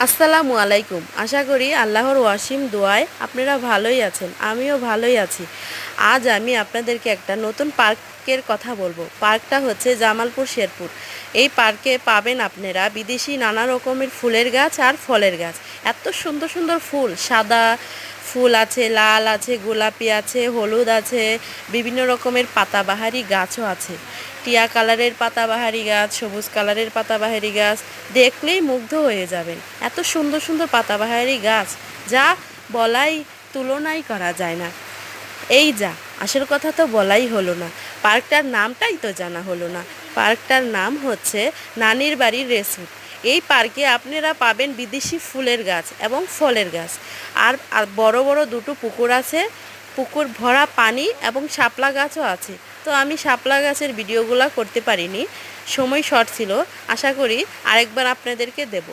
আসসালামু আলাইকুম। আশা করি আল্লাহর ওয়াসিম দোয়ায় আপনারা ভালোই আছেন, আমিও ভালোই আছি। আজ আমি আপনাদেরকে একটা নতুন পার্কের কথা বলবো। পার্কটা হচ্ছে জামালপুর শেরপুর। এই পার্কে পাবেন আপনারা বিদেশি নানা রকমের ফুলের গাছ আর ফলের গাছ। এত সুন্দর সুন্দর ফুল, সাদা ফুল আছে, লাল আছে, গোলাপি আছে, হলুদ আছে, বিভিন্ন রকমের পাতাবাহারি গাছও আছে। টিয়া কালারের পাতাবাহারি গাছ, সবুজ কালারের পাতাবাহারি গাছ, দেখলেই মুগ্ধ হয়ে যাবেন। এত সুন্দর সুন্দর পাতাবাহারি গাছ, যা বলাই তুলনাই করা যায় না। এই যা, আসল কথা তো বলাই হলো না, পার্কটার নামটাই তো জানা হলো না। পার্কটার নাম হচ্ছে নানির বাড়ির রেসুট। এই পার্কে আপনারা পাবেন বিদেশি ফুলের গাছ এবং ফলের গাছ, আর বড় বড় দুটো পুকুর আছে, পুকুর ভরা পানি এবং শাপলা গাছও আছে। তো আমি শাপলা গাছের ভিডিওগুলো করতে পারিনি, সময় শর্ট ছিল। আশা করি আরেকবার আপনাদেরকে দেব।